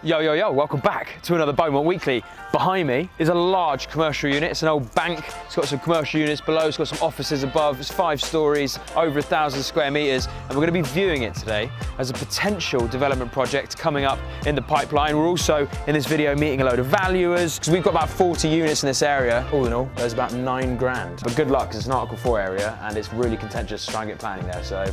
Yo, yo, yo, welcome back to another Beaumont Weekly. Behind me is a large commercial unit. It's an old bank. It's got some commercial units below. It's got some offices above. It's 5 stories, over 1,000 square meters. And we're going to be viewing it today as a potential development project coming up in the pipeline. We're also, in this video, meeting a load of valuers because we've got about 40 units in this area. All in all, there's about 9 grand. But good luck, because it's an Article 4 area and it's really contentious to try and get planning there. So,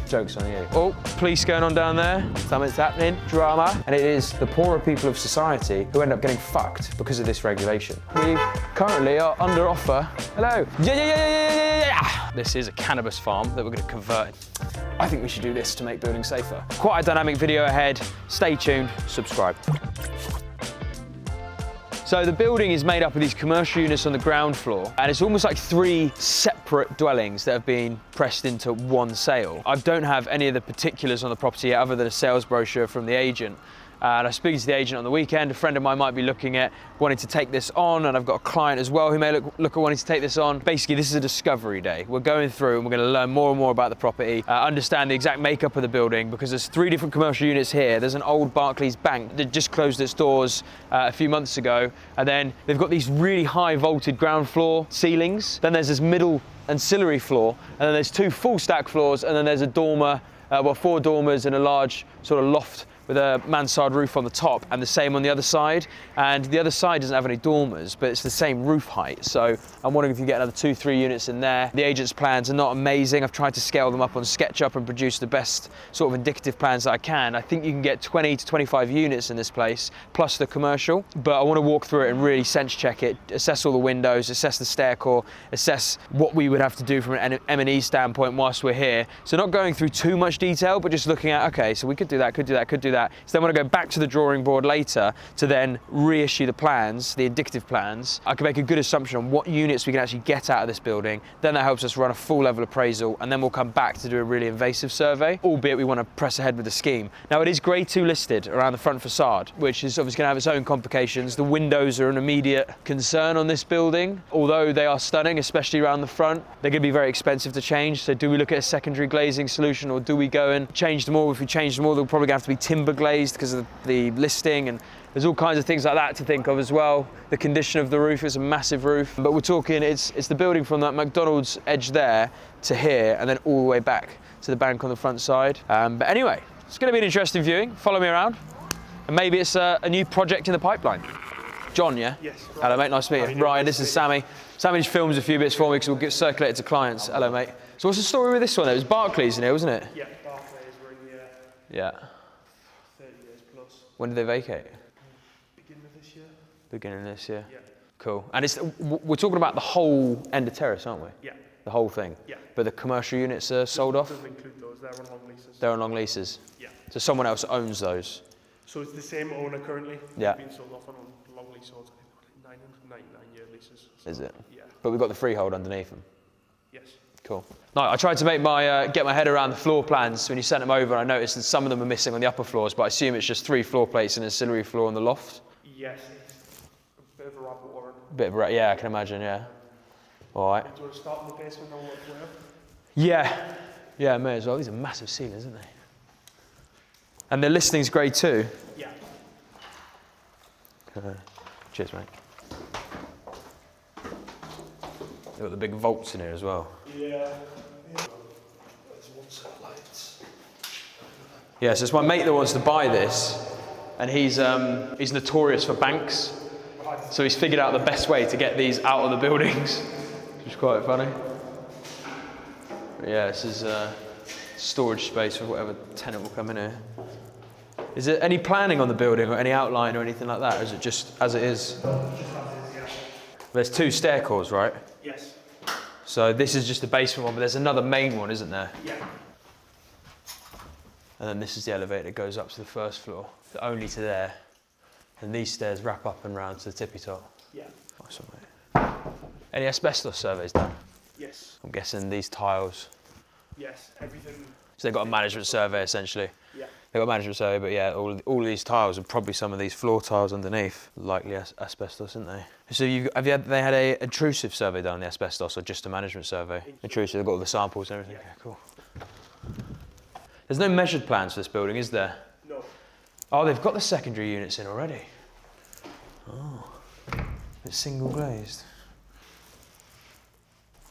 joke's on you. Oh, police going on down there. Something's happening. Drama. And it is the poorer people of society who end up getting fucked because of this regulation. We currently are under offer. Hello. Yeah. This is a cannabis farm that we're going to convert. I think we should do this to make buildings safer. Quite a dynamic video ahead. Stay tuned, subscribe. So the building is made up of these commercial units on the ground floor, and it's almost like 3 separate dwellings that have been pressed into one sale. I don't have any of the particulars on the property yet, other than a sales brochure from the agent. And I was speaking to the agent on the weekend. A friend of mine might be looking at wanting to take this on, and I've got a client as well who may look at wanting to take this on. Basically, this is a discovery day. We're going through and we're going to learn more and more about the property, understand the exact makeup of the building, because there's 3 different commercial units here. There's an old Barclays bank that just closed its doors a few months ago, and then they've got these really high vaulted ground floor ceilings. Then there's this middle ancillary floor, and then there's 2 full stack floors, and then there's a dormer, 4 dormers and a large sort of loft with a mansard roof on the top, and the same on the other side. And the other side doesn't have any dormers, but it's the same roof height. So I'm wondering if you get another 2-3 units in there. The agent's plans are not amazing. I've tried to scale them up on SketchUp and produce the best sort of indicative plans that I can. I think you can get 20 to 25 units in this place, plus the commercial. But I want to walk through it and really sense check it, assess all the windows, assess the stair core, assess what we would have to do from an M&E standpoint whilst we're here. So not going through too much detail, but just looking at, okay, so we could do that, could do that, could do that. So then when I go back to the drawing board later to then reissue the plans, the indicative plans, I can make a good assumption on what units we can actually get out of this building. Then that helps us run a full level appraisal, and then we'll come back to do a really invasive survey, albeit we want to press ahead with the scheme. Now, it is Grade 2 listed around the front facade, which is obviously going to have its own complications. The windows are an immediate concern on this building. Although they are stunning, especially around the front, they're going to be very expensive to change. So do we look at a secondary glazing solution, or do we go and change them all? If we change them all, they'll probably have to be timber glazed because of the listing, and there's all kinds of things like that to think of as well. The condition of the roof is a massive roof, but we're talking it's the building from that McDonald's edge there to here, and then all the way back to the bank on the front side. But anyway, it's going to be an interesting viewing. Follow me around, and maybe it's a new project in the pipeline. John, yeah? Yes. Ryan. Hello, mate. Nice to meet you. Ryan, this is Sammy. Sammy just films a few bits for me because we'll get circulated to clients. Hello, mate. So what's the story with this one? It was Barclays in here, wasn't it? Yeah, Barclays were in here Yeah. 30 years plus. When did they vacate? Beginning of this year. Beginning of this year. Yeah. Cool. And we're talking about the whole end of terrace, aren't we? Yeah. The whole thing? Yeah. But the commercial units are sold off? Doesn't include those, they're on long leases. They're on long leases? Yeah. So someone else owns those? So it's the same owner currently. Yeah. Being sold off on long leaseholds. I think they're like 999-year leases. So, Is it? Yeah. But we've got the freehold underneath them? Yes. Cool. No, I tried to make get my head around the floor plans when you sent them over. I noticed that some of them are missing on the upper floors, but I assume it's just 3 floor plates and an ancillary floor on the loft? Yes. A bit of a rabbit warren. Yeah, I can imagine, yeah. All right. Do you want to start in the basement and work your way up? Yeah. Yeah, may as well. These are massive ceilings, aren't they? And the listing's Grade 2? Yeah. Cheers, mate. They've got the big vaults in here as well. Yeah. There's one set of lights. Yeah, so it's my mate that wants to buy this, and he's notorious for banks, so he's figured out the best way to get these out of the buildings, which is quite funny. But yeah, this is storage space for whatever tenant will come in here. Is there any planning on the building or any outline or anything like that, or is it just as it is? There's 2 stair cores, right? Yes. So this is just the basement one, but there's another main one, isn't there? Yeah. And then this is the elevator that goes up to the first floor, only to there. And these stairs wrap up and round to the tippy top. Yeah. Nice one, mate. Any asbestos surveys done? Yes. I'm guessing these tiles. Yes. Everything. So they've got a management survey essentially. Yeah. They've got a management survey, but yeah, all of these tiles and probably some of these floor tiles underneath, likely asbestos, aren't they? So they had a intrusive survey done on the asbestos, or just a management survey? Intrusive. They've got all the samples and everything. Yeah. Okay, cool. There's no measured plans for this building, is there? No. Oh, they've got the secondary units in already. Oh, it's single glazed.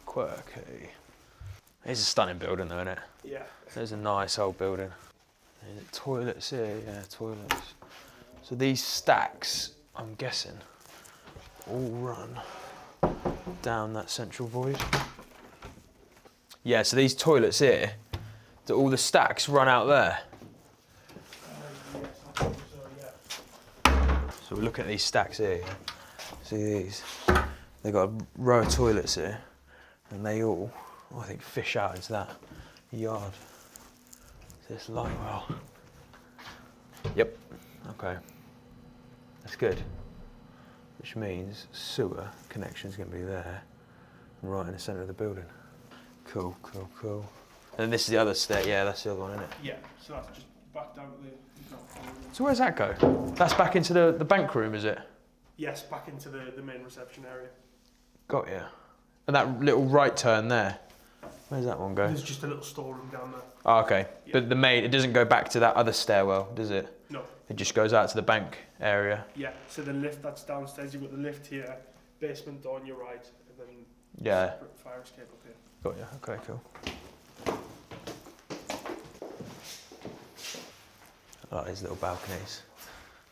Quirky. It's a stunning building though, isn't it? Yeah. There's a nice old building. There's toilets here, yeah, toilets. So these stacks, I'm guessing, all run down that central void. Yeah, so these toilets here, all the stacks run out there. Yes, I think so, yeah. So we're looking at these stacks here. Yeah? See these? They've got a row of toilets here, and they all, I think, fish out into that yard. This light well. Yep. Okay. That's good. Which means sewer connection's going to be there, right in the centre of the building. Cool, cool, cool. And this is the other stair. Yeah, that's the other one, isn't it? Yeah, so that's just back down to the ground floor. So where's that go? That's back into the bank room, is it? Yes, back into the main reception area. Got ya. And that little right turn there. Where's that one go? There's just a little storeroom down there. Oh, okay. Yeah. But the main, it doesn't go back to that other stairwell, does it? No. It just goes out to the bank area. Yeah, so the lift that's downstairs, you've got the lift here, basement door on your right, and then Yeah. separate fire escape up here. Got ya. Okay, cool. I like these little balconies.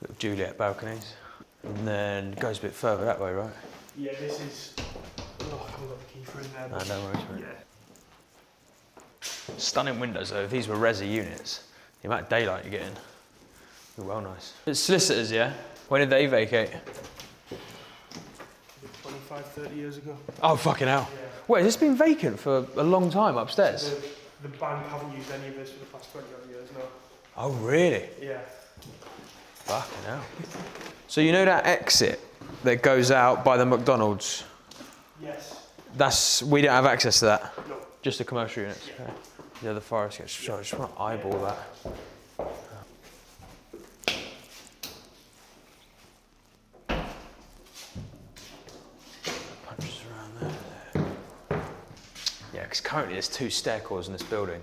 Little Juliet balconies. And then it goes a bit further that way, right? Yeah, this is... Oh, I haven't got the key for it there. No, but- no worries, mate. Yeah. Stunning windows though. If these were resi units, the amount of daylight you're getting, you're well nice. It's solicitors, yeah? When did they vacate? 25, 30 years ago. Oh, fucking hell. Yeah. Wait, has this been vacant for a long time upstairs? The bank haven't used any of this for the past 20 odd years now. Oh, really? Yeah. Fucking hell. So you know that exit that goes out by the McDonald's? Yes. We don't have access to that? No. Just the commercial units? Yeah. Okay. The other fire escapes. Sorry, I just want to eyeball that. Punches around there. Yeah, because currently there's 2 stair cores in this building.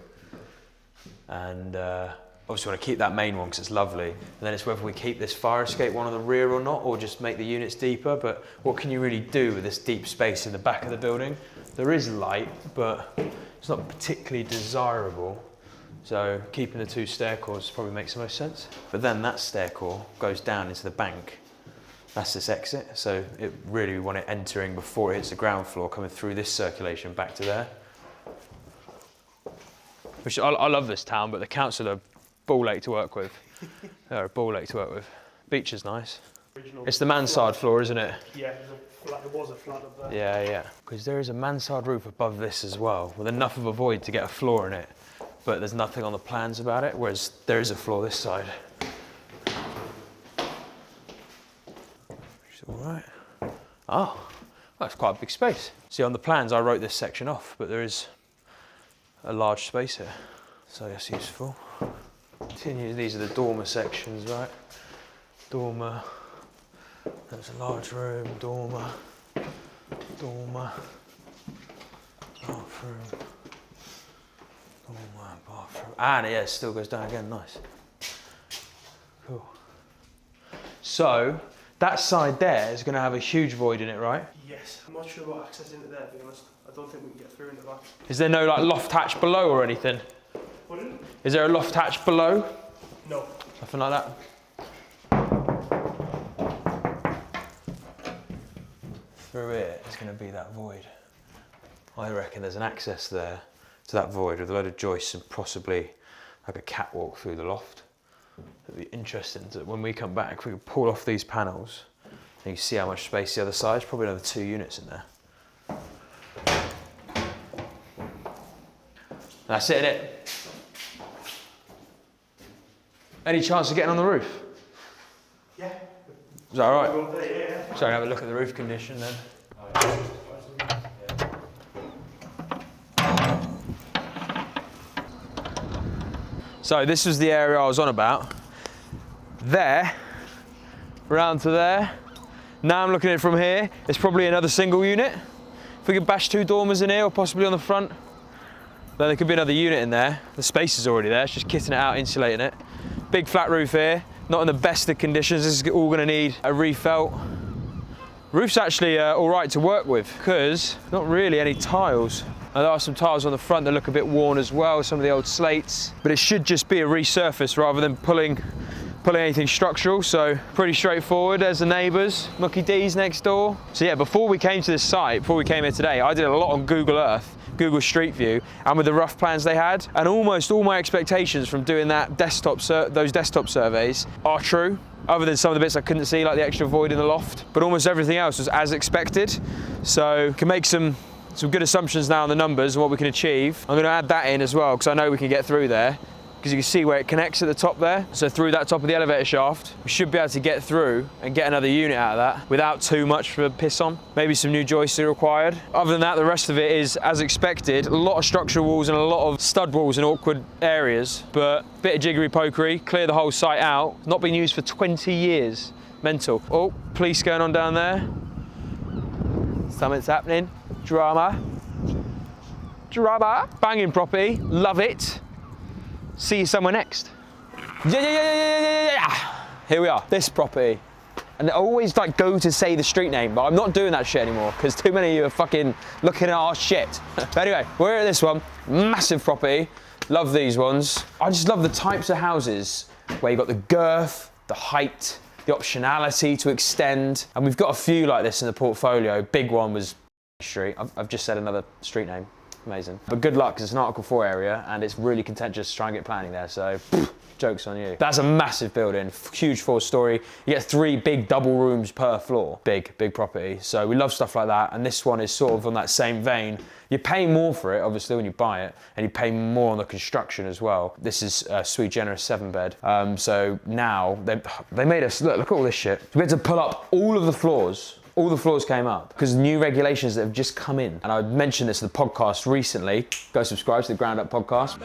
And obviously want to keep that main one because it's lovely. And then it's whether we keep this fire escape one on the rear or not, or just make the units deeper. But what can you really do with this deep space in the back of the building? There is light, but it's not particularly desirable. So keeping the 2 stair cores probably makes the most sense. But then that stair core goes down into the bank. That's this exit. So it really, we want it entering before it hits the ground floor, coming through this circulation back to there. Which I love this town, but the council are ball ache to work with. They're a ball ache to work with. Beach is nice. Original It's the mansard floor, isn't it? Yeah, it was a flat up there. Yeah, yeah. Because there is a mansard roof above this as well, with enough of a void to get a floor in it. But there's nothing on the plans about it, whereas there is a floor this side. Which is all right. Oh, well, that's quite a big space. See, on the plans, I wrote this section off, but there is a large space here, so that's useful. Continue, these are the dormer sections, right? Dormer, there's a large room, dormer, bathroom, dormer, bathroom. And yeah, it still goes down again, nice. Cool. So, that side there is going to have a huge void in it, right? Yes. I'm not sure about access into there, to be honest. I don't think we can get through in the back. Is there no like loft hatch below or anything? Pardon? Is there a loft hatch below? No. Nothing like that? Through it is going to be that void. I reckon there's an access there to that void with a load of joists and possibly like a catwalk through the loft. It'd be interesting to, when we come back, we could pull off these panels and you see how much space the other side. There's probably another 2 units in there. That's it, innit? Any chance of getting on the roof? Yeah. Is that all right? Go up there, yeah. So I have a look at the roof condition then. So this was the area I was on about. There, round to there. Now I'm looking at it from here. It's probably another single unit. If we could bash 2 dormers in here, or possibly on the front, then there could be another unit in there. The space is already there, it's just kitting it out, insulating it. Big flat roof here, not in the best of conditions. This is all gonna need a refelt. Roof's actually all right to work with because not really any tiles. Now, there are some tiles on the front that look a bit worn as well, some of the old slates, but it should just be a resurface rather than pulling anything structural, so pretty straightforward. There's the neighbours, Mucky D's next door. So yeah, before we came to this site, before we came here today, I did a lot on Google Earth, Google Street View, and with the rough plans they had, and almost all my expectations from doing that those desktop surveys are true, other than some of the bits I couldn't see, like the extra void in the loft, but almost everything else was as expected. So can make some good assumptions now on the numbers and what we can achieve. I'm gonna add that in as well, because I know we can get through there, because you can see where it connects at the top there. So through that top of the elevator shaft, we should be able to get through and get another unit out of that without too much for a piss on. Maybe some new joists are required. Other than that, the rest of it is as expected. A lot of structural walls and a lot of stud walls in awkward areas, but a bit of jiggery pokery, clear the whole site out. Not been used for 20 years. Mental. Oh, police going on down there. Something's happening. Drama. Banging property, love it. See you somewhere next. Yeah. Here we are, this property. And I always like go to say the street name, but I'm not doing that shit anymore because too many of you are fucking looking at our shit. But anyway, we're at this one, massive property. Love these ones. I just love the types of houses where you've got the girth, the height, the optionality to extend. And we've got a few like this in the portfolio. Big one was Street. I've just said another street name. Amazing. But good luck, because it's an Article 4 area and it's really contentious to try and get planning there, so joke's on you. That's a massive building, huge 4-story. You get 3 big double rooms per floor. Big property. So we love stuff like that, and this one is sort of on that same vein. You pay more for it, obviously, when you buy it, and you pay more on the construction as well. This is a sui generis 7-bed. So now, they made us, look at all this shit. We had to pull up all of the floors. All the floors came up because new regulations that have just come in. And I mentioned this in the podcast recently. Go subscribe to the Ground Up Podcast,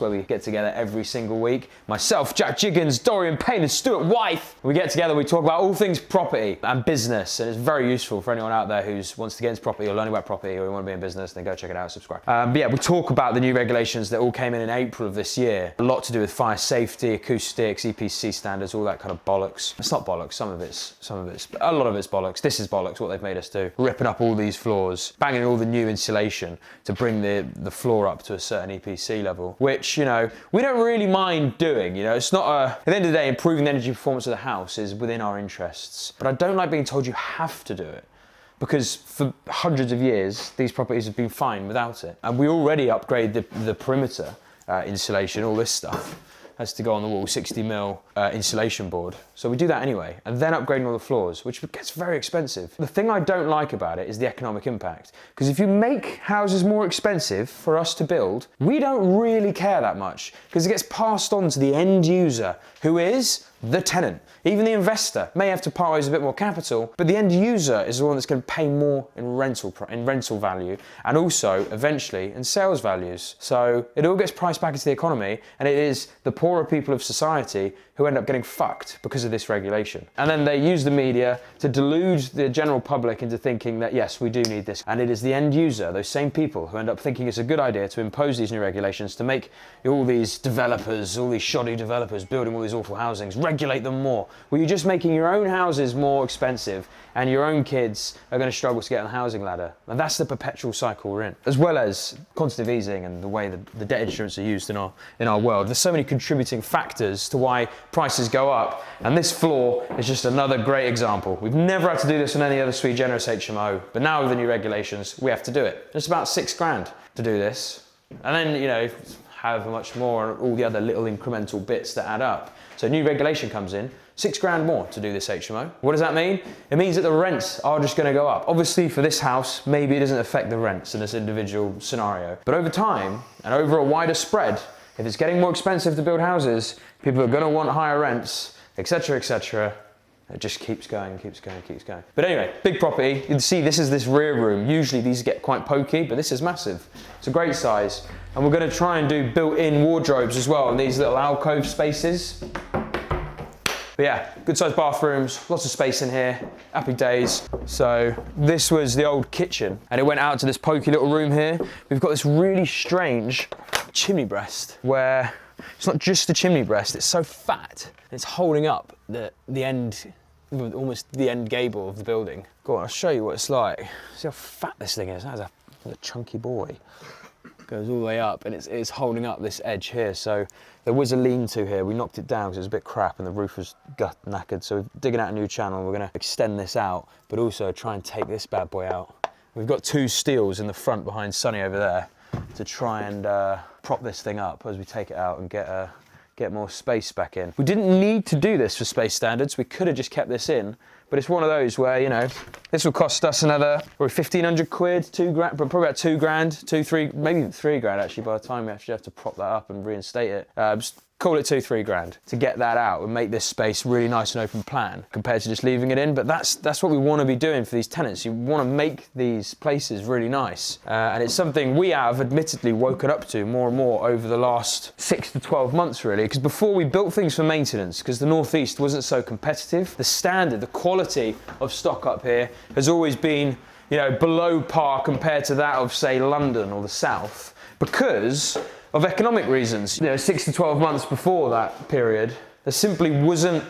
where we get together every single week. Myself, Jack Jiggins, Dorian Payne, and Stuart Wythe. We get together, we talk about all things property and business. And it's very useful for anyone out there who wants to get into property or learning about property or want to be in business, then go check it out, subscribe. But yeah, we talk about the new regulations that all came in April of this year. A lot to do with fire safety, acoustics, EPC standards, all that kind of bollocks. It's not bollocks, some of it's, but a lot of it's bollocks. This is bollocks, what they've made us do. Ripping up all these floors, banging all the new insulation to bring the floor up to a certain EPC level, which, you know, we don't really mind doing. You know, it's not at the end of the day, improving the energy performance of the house is within our interests. But I don't like being told you have to do it, because for hundreds of years, these properties have been fine without it. And we already upgrade the perimeter insulation, all this stuff has to go on the wall, 60mm insulation board. So we do that anyway, and then upgrading all the floors, which gets very expensive. The thing I don't like about it is the economic impact. Because if you make houses more expensive for us to build, we don't really care that much, because it gets passed on to the end user, who is the tenant. Even the investor may have to part ways a bit more capital, but the end user is the one that's going to pay more in rental value, and also eventually in sales values. So it all gets priced back into the economy, and it is the poorer people of society who end up getting fucked because of this regulation. And then they use the media to delude the general public into thinking that yes, we do need this. And it is the end user, those same people, who end up thinking it's a good idea to impose these new regulations to make all these developers, all these shoddy developers building all these awful housings, regulate them more. Well, you're just making your own houses more expensive, and your own kids are going to struggle to get on the housing ladder. And that's the perpetual cycle we're in. As well as quantitative easing and the way the debt instruments are used in our world. There's so many contributing factors to why prices go up, and this floor is just another great example. We've never had to do this on any other sui generis HMO, but now with the new regulations, we have to do it. It's about £6,000 to do this. And then, you know, however much more, and all the other little incremental bits that add up. So new regulation comes in, £6,000 more to do this HMO. What does that mean? It means that the rents are just going to go up. Obviously for this house, maybe it doesn't affect the rents in this individual scenario. But over time, and over a wider spread, if it's getting more expensive to build houses, people are going to want higher rents, etc., etc. It just keeps going. But anyway, big property. You can see this is this rear room. Usually these get quite pokey, but this is massive. It's a great size. And we're going to try and do built-in wardrobes as well in these little alcove spaces. But yeah, good sized bathrooms, lots of space in here, happy days. So this was the old kitchen, and it went out to this pokey little room here. We've got this really strange chimney breast where it's not just the chimney breast, it's so fat. It's holding up the end, almost the end gable of the building. Go on, I'll show you what it's like. See how fat this thing is. That's a chunky boy. Goes all the way up, and it's holding up this edge here. So there was a lean-to here. We knocked it down because it was a bit crap and the roof was knackered. So we're digging out a new channel. We're going to extend this out, but also try and take this bad boy out. We've got 2 steels in the front behind Sonny over there to try and prop this thing up as we take it out and get more space back in. We didn't need to do this for space standards. We could have just kept this in, but it's one of those where, you know, this will cost us another, probably 1,500 quid, 2 grand, but probably about 2 grand, 2, 3, maybe 3 grand actually by the time we actually have to prop that up and reinstate it. Just call it 2, 3 grand to get that out and make this space really nice and open plan compared to just leaving it in. But that's what we want to be doing for these tenants. You want to make these places really nice. And it's something we have admittedly woken up to more and more over the last 6 to 12 months really. Because before we built things for maintenance, because the Northeast wasn't so competitive, the standard, the quality of stock up here has always been, you know, below par compared to that of say London or the South, because of economic reasons. You know, 6 to 12 months before that period, there simply wasn't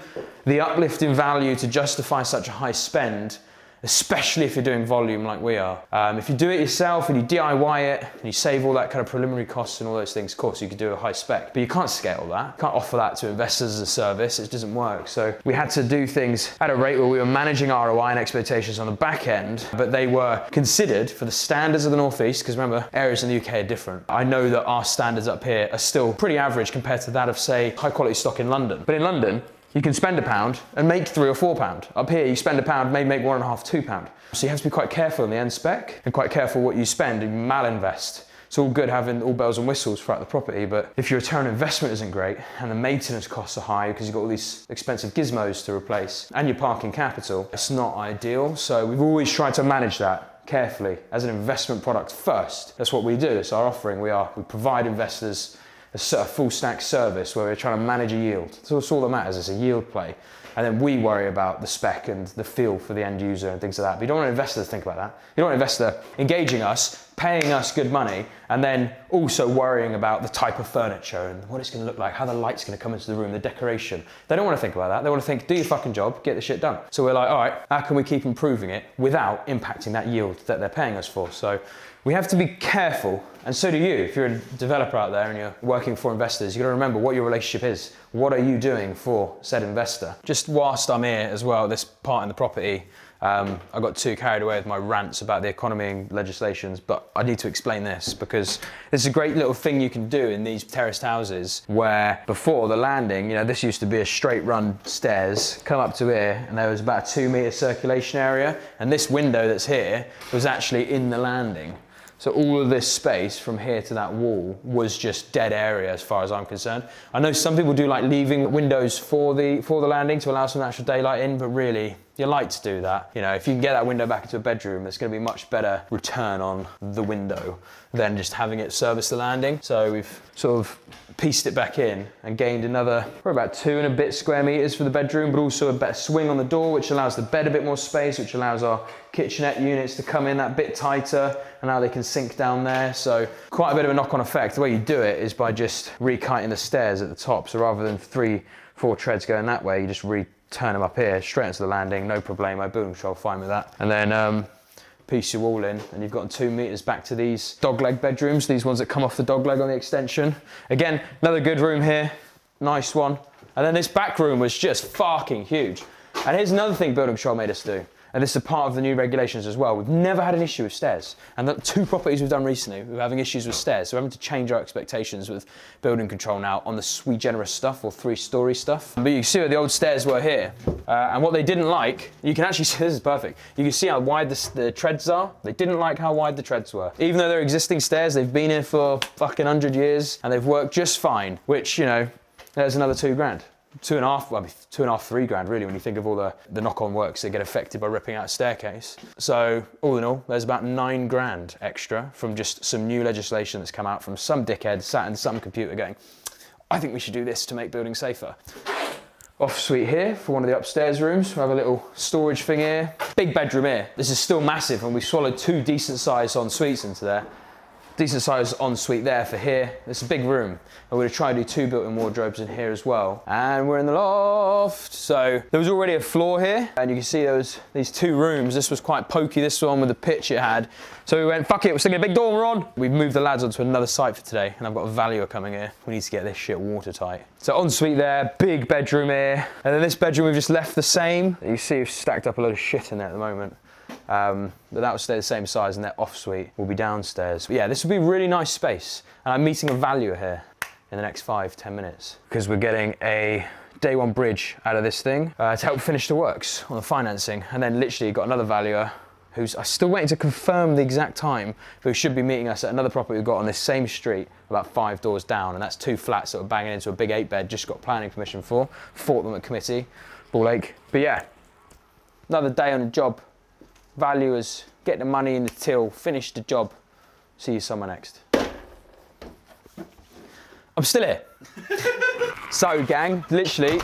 the uplift in value to justify such a high spend, especially if you're doing volume like we are. If you do it yourself and you DIY it and you save all that kind of preliminary costs and all those things, of course you could do a high spec, but you can't scale that. You can't offer that to investors as a service. It doesn't work. So we had to do things at a rate where we were managing ROI and expectations on the back end, but they were considered for the standards of the Northeast, because remember, areas in the UK are different. I know that our standards up here are still pretty average compared to that of, say, high quality stock in London. But in London, you can spend £1 and make £3 or £4. Up here, you spend £1, maybe make £1.5, £2. So you have to be quite careful in the end spec and quite careful what you spend and malinvest. It's all good having all bells and whistles throughout the property, but if your return on investment isn't great and the maintenance costs are high because you've got all these expensive gizmos to replace and your parking capital, it's not ideal. So we've always tried to manage that carefully as an investment product first. That's what we do. It's our offering. We provide investors a full stack service where we're trying to manage a yield. So that's all that matters, it's a yield play. And then we worry about the spec and the feel for the end user and things like that. But you don't want an investor to think about that. You don't want an investor engaging us, paying us good money, and then also worrying about the type of furniture and what it's going to look like, how the light's going to come into the room, the decoration. They don't want to think about that. They want to think, do your fucking job, get the shit done. So we're like, all right, how can we keep improving it without impacting that yield that they're paying us for? So we have to be careful, and so do you. If you're a developer out there and you're working for investors, you've got to remember what your relationship is. What are you doing for said investor? Just whilst I'm here as well, this part in the property, I got too carried away with my rants about the economy and legislations, but I need to explain this because this is a great little thing you can do in these terraced houses where before the landing, you know, this used to be a straight run stairs, come up to here, and there was about a 2 metre circulation area, and this window that's here was actually in the landing. So all of this space from here to that wall was just dead area as far as I'm concerned. I know some people do like leaving windows for the landing to allow some natural daylight in, but really, you like to do that. You know, if you can get that window back into a bedroom, there's going to be much better return on the window than just having it service the landing. So we've sort of pieced it back in and gained another, probably about 2 and a bit square meters for the bedroom, but also a better swing on the door, which allows the bed a bit more space, which allows our kitchenette units to come in that bit tighter, and now they can sink down there. So quite a bit of a knock-on effect. The way you do it is by just re-kiting the stairs at the top. So rather than 3, 4 treads going that way, you just turn them up here, straight into the landing, no problemo, building control, fine with that. And then piece your wall in, and you've got 2 meters back to these dogleg bedrooms, these ones that come off the dogleg on the extension. Again, another good room here, nice one. And then this back room was just fucking huge. And here's another thing building control made us do. And this is a part of the new regulations as well. We've never had an issue with stairs. And the 2 properties we've done recently, we're having issues with stairs. So we're having to change our expectations with building control now on the sui generis stuff or 3-story stuff. But you can see where the old stairs were here. And what they didn't like, you can actually see, this is perfect. You can see how wide the treads are. They didn't like how wide the treads were. Even though they're existing stairs, they've been here for fucking 100 years and they've worked just fine, which, you know, there's another 2 grand. 2.5, well, 2.5, 3 grand really when you think of all the knock-on works that get affected by ripping out a staircase. So all in all, there's about 9 grand extra from just some new legislation that's come out from some dickhead sat in some computer going, I think we should do this to make buildings safer. Off suite here for one of the upstairs rooms. We have a little storage thing here. Big bedroom here. This is still massive and we swallowed 2 decent sized en suites into there. decent sized ensuite there for here. It's a big room. I'm going to try and do 2 built-in wardrobes in here as well. And we're in the loft. So there was already a floor here, and you can see there was these 2 rooms. This was quite pokey, this one with the pitch it had. So we went, fuck it, we're sticking a big dormer on. We've moved the lads onto another site for today, and I've got a valuer coming here. We need to get this shit watertight. So ensuite there, big bedroom here. And then this bedroom we've just left the same. You see we've stacked up a load of shit in there at the moment. But that will stay the same size, and their off suite will be downstairs. But yeah, this will be a really nice space. And I'm meeting a valuer here in the next 5-10 minutes, because we're getting a day 1 bridge out of this thing to help finish the works on the financing. And then literally got another valuer who's still waiting to confirm the exact time, who should be meeting us at another property we've got on this same street, about 5 doors down, and that's 2 flats that we're banging into a big 8-bed, just got planning permission for, fought them at committee, Ball Lake. But yeah, another day on the job. Valuers, get the money in the till, finish the job. See you somewhere next. I'm still here. So gang, literally,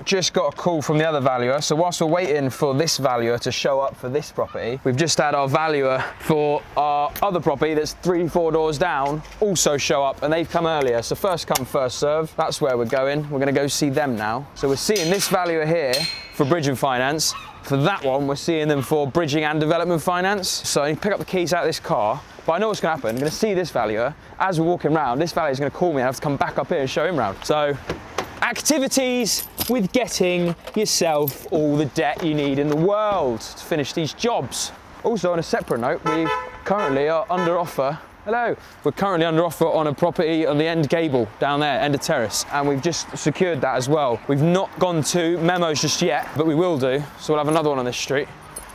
just got a call from the other valuer. So whilst we're waiting for this valuer to show up for this property, we've just had our valuer for our other property that's 3-4 doors down also show up, and they've come earlier. So first come, first serve. That's where we're going. We're gonna go see them now. So we're seeing this valuer here for bridge and finance. For that one, we're seeing them for bridging and development finance. So I need to pick up the keys out of this car, but I know what's gonna happen. I'm gonna see this valuer. As we're walking around, this valuer's gonna call me and I have to come back up here and show him around. So, activities with getting yourself all the debt you need in the world to finish these jobs. Also, on a separate note, we currently are under offer. Hello. We're currently under offer on a property on the end gable down there, end of terrace, and we've just secured that as well. We've not gone to memos just yet, but we will do. So we'll have another one on this street.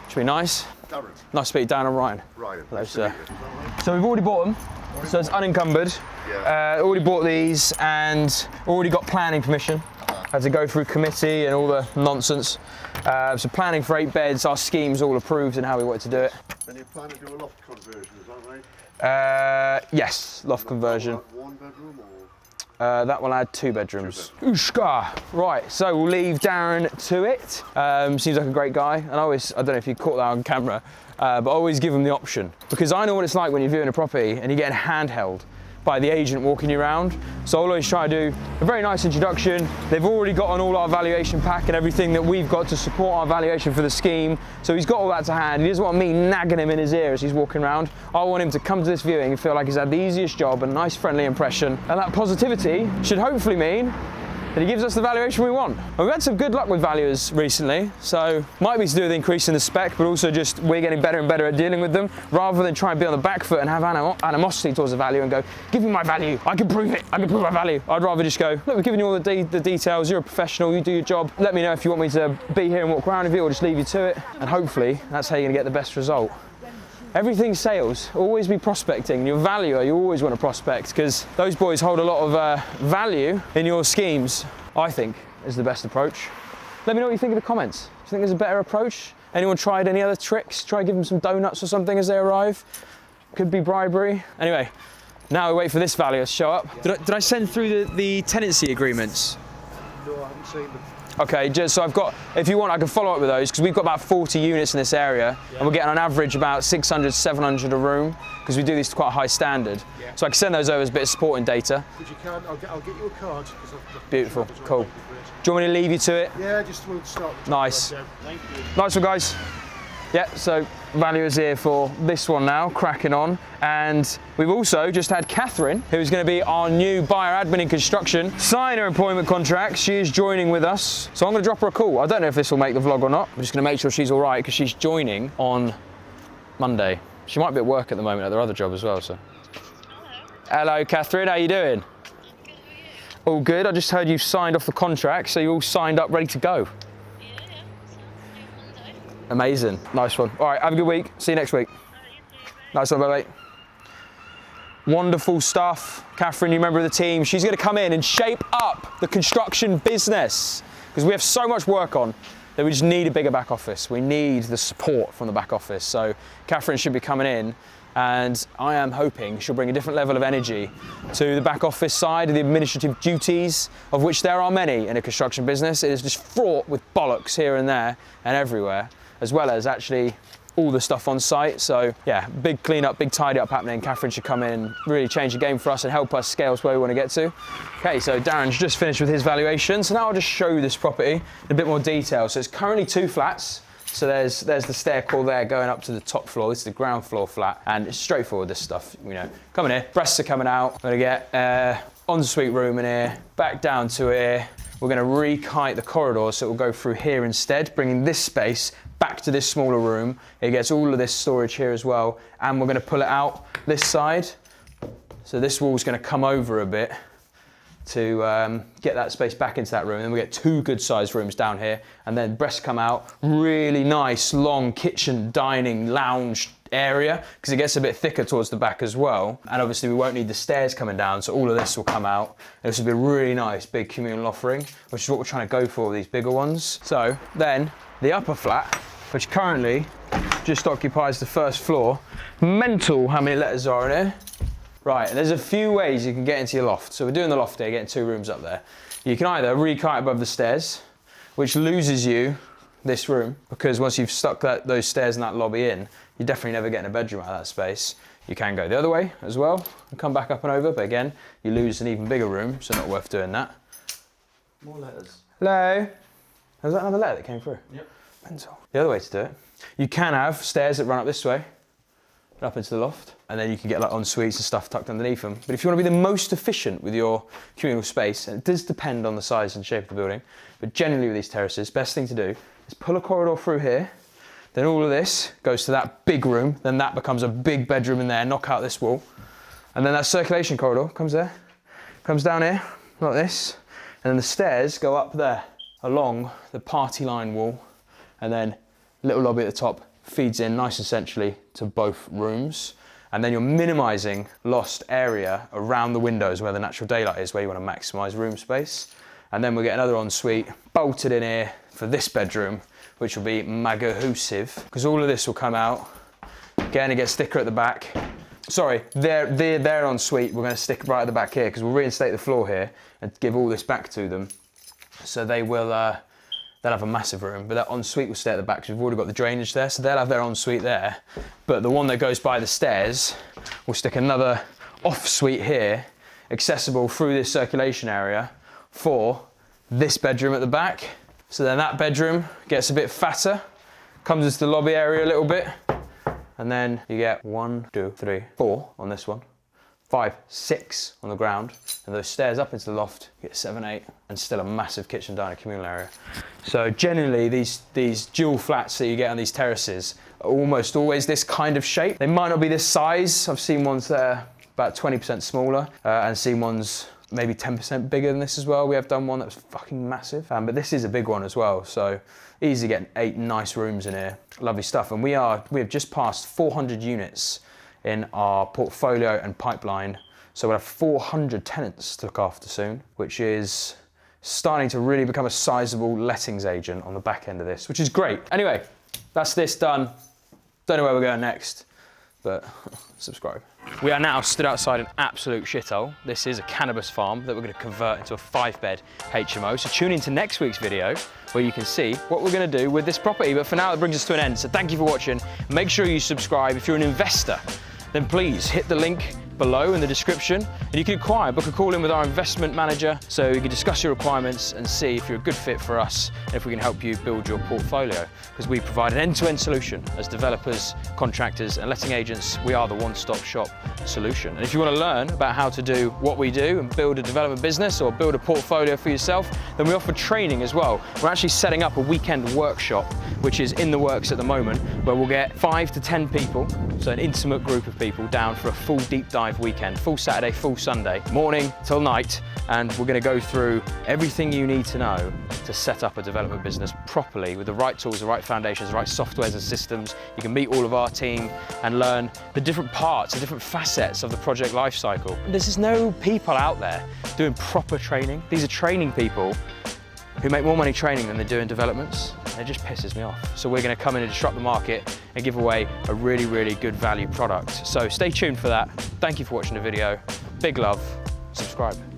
Should be nice. Darren. Nice to meet you, Dan and Ryan. Ryan. Hello, sir. So we've already bought them. So it's unencumbered. Yeah. Already bought these and already got planning permission. Had to go through committee and all the nonsense. So planning for 8 beds, our scheme's all approved and how we wanted to do it. And you plan to do a loft conversion, is that right? Yes, loft conversion. 1 bedroom or? That will add 2 bedrooms. Ushka! Right, so we'll leave Darren to it. Seems like a great guy. And I don't know if you caught that on camera, but I always give him the option. Because I know what it's like when you're viewing a property and you're getting handheld by the agent walking you around. So I'll always try to do a very nice introduction. They've already got on all our valuation pack and everything that we've got to support our valuation for the scheme. So he's got all that to hand. He doesn't want me nagging him in his ear as he's walking around. I want him to come to this viewing and feel like he's had the easiest job and a nice friendly impression. And that positivity should hopefully mean that he gives us the valuation we want. And we've had some good luck with valuers recently, so might be to do with increasing the spec, but also just we're getting better and better at dealing with them, rather than try and be on the back foot and have animosity towards the value and go, give me my value, I can prove it, I can prove my value. I'd rather just go, look, we're giving you all the details, you're a professional, you do your job, let me know if you want me to be here and walk around with you or just leave you to it, and hopefully that's how you're gonna get the best result. Everything's sales, always be prospecting. Your valuer, you always want to prospect, because those boys hold a lot of value in your schemes, I think, is the best approach. Let me know what you think in the comments. Do you think there's a better approach? Anyone tried any other tricks? Try give them some donuts or something as they arrive? Could be bribery. Anyway, now we wait for this valuer to show up. Yeah. Did I send through the tenancy agreements? No, I haven't seen them. Okay, just so I've got, if you want, I can follow up with those, because we've got about 40 units in this area, and we're getting on average about 600, 700 a room, because we do these to quite a high standard. Yeah. So I can send those over as a bit of supporting data. If you can, I'll get you a card. Beautiful, cool. Do you want me to leave you to it? Yeah, just we'll start. Nice. Thank you. Nice one, guys. Yeah, so valuer's here for this one now, cracking on. And we've also just had Catherine, who's going to be our new buyer admin in construction, sign her employment contract. She is joining with us. So I'm going to drop her a call. I don't know if this will make the vlog or not. I'm just going to make sure she's all right, because she's joining on Monday. She might be at work at the moment at their other job as well, so. Hello, Catherine, how you doing? All good. I just heard you've signed off the contract, so you're all signed up, ready to go. Amazing. Nice one. All right, have a good week. See you next week. Nice one, bye-bye. Wonderful stuff. Catherine, you member of the team. She's going to come in and shape up the construction business, because we have so much work on that we just need a bigger back office. We need the support from the back office. So Catherine should be coming in And I am hoping she'll bring a different level of energy to the back office side of the administrative duties, of which there are many in a construction business. It is just fraught with bollocks here and there and everywhere, as well as actually all the stuff on site. So yeah, big clean-up, big tidy up happening. Catherine should come in, really change the game for us and help us scale to where we want to get to. Okay, so Darren's just finished with his valuation. So now I'll just show you this property in a bit more detail. So it's currently 2 flats. So there's the stair call there going up to the top floor. This is the ground floor flat, and it's straightforward, this stuff, you know. Coming here, breasts are coming out. We're gonna get ensuite room in here, back down to here. We're gonna re-kite the corridor so it will go through here instead, bringing this space back to this smaller room. It gets all of this storage here as well, and we're gonna pull it out this side. So this wall's gonna come over a bit to get that space back into that room. And then we get 2 good sized rooms down here, and then breasts come out, really nice long kitchen, dining, lounge area, because it gets a bit thicker towards the back as well. And obviously we won't need the stairs coming down, so all of this will come out. This will be a really nice big communal offering, which is what we're trying to go for with these bigger ones. So then the upper flat, which currently just occupies the first floor. Mental how many letters are in here. Right, and there's a few ways you can get into your loft. So we're doing the loft here, getting 2 rooms up there. You can either re-kite above the stairs, which loses you this room, because once you've stuck those stairs and that lobby in, you're definitely never getting a bedroom out of that space. You can go the other way as well and come back up and over, but again, you lose an even bigger room, so not worth doing that. More letters. Hello? Was that another letter that came through? Yep. Mental. The other way to do it, you can have stairs that run up this way, up into the loft, and then you can get like en suites and stuff tucked underneath them. But if you want to be the most efficient with your communal space, and it does depend on the size and shape of the building, but generally with these terraces, best thing to do is pull a corridor through here, then all of this goes to that big room, then that becomes a big bedroom in there, knock out this wall, and then that circulation corridor comes there, comes down here, like this, and then the stairs go up there, along the party line wall, and then little lobby at the top feeds in nice and centrally to both rooms. And then you're minimizing lost area around the windows where the natural daylight is, where you want to maximize room space. And then we'll get another ensuite bolted in here for this bedroom, which will be magnificent, because all of this will come out. Again, it gets thicker at the back. Sorry, their ensuite, we're going to stick right at the back here, because we'll reinstate the floor here and give all this back to them. So they will, they'll have a massive room, but that ensuite will stay at the back, because we've already got the drainage there, so they'll have their ensuite there. But the one that goes by the stairs, we'll stick another off suite here, accessible through this circulation area for this bedroom at the back. So then that bedroom gets a bit fatter, comes into the lobby area a little bit, and then you get 1, 2, 3, 4 on this one. 5, 6 on the ground, and those stairs up into the loft, you get 7, 8, and still a massive kitchen dining communal area. So generally these dual flats that you get on these terraces are almost always this kind of shape. They might not be this size. I've seen ones that are about 20% smaller, and seen ones maybe 10% bigger than this as well. We have done one that was fucking massive, but this is a big one as well. So easy getting 8 nice rooms in here. Lovely stuff. And we have just passed 400 units in our portfolio and pipeline. So we'll have 400 tenants to look after soon, which is starting to really become a sizable lettings agent on the back end of this, which is great. Anyway, that's this done. Don't know where we're going next, but subscribe. We are now stood outside an absolute shithole. This is a cannabis farm that we're going to convert into a 5-bed HMO. So tune into next week's video where you can see what we're going to do with this property. But for now, it brings us to an end. So thank you for watching. Make sure you subscribe. If you're an investor, then please hit the link below in the description, and you can book a call in with our investment manager so you can discuss your requirements and see if you're a good fit for us and if we can help you build your portfolio, because we provide an end-to-end solution as developers, contractors and letting agents. We are the one-stop shop solution. And if you want to learn about how to do what we do and build a development business or build a portfolio for yourself, then we offer training as well. We're actually setting up a weekend workshop, which is in the works at the moment, where we'll get 5 to 10 people, so an intimate group of people, down for a full deep dive weekend, full Saturday, full Sunday, morning till night, and we're going to go through everything you need to know to set up a development business properly with the right tools, the right foundations, the right softwares and systems. You can meet all of our team and learn the different parts, the different facets of the project lifecycle. There's just no people out there doing proper training. These are training people who make more money training than they do in developments. and it just pisses me off. So we're gonna come in and disrupt the market and give away a really, really good value product. So stay tuned for that. Thank you for watching the video. Big love, subscribe.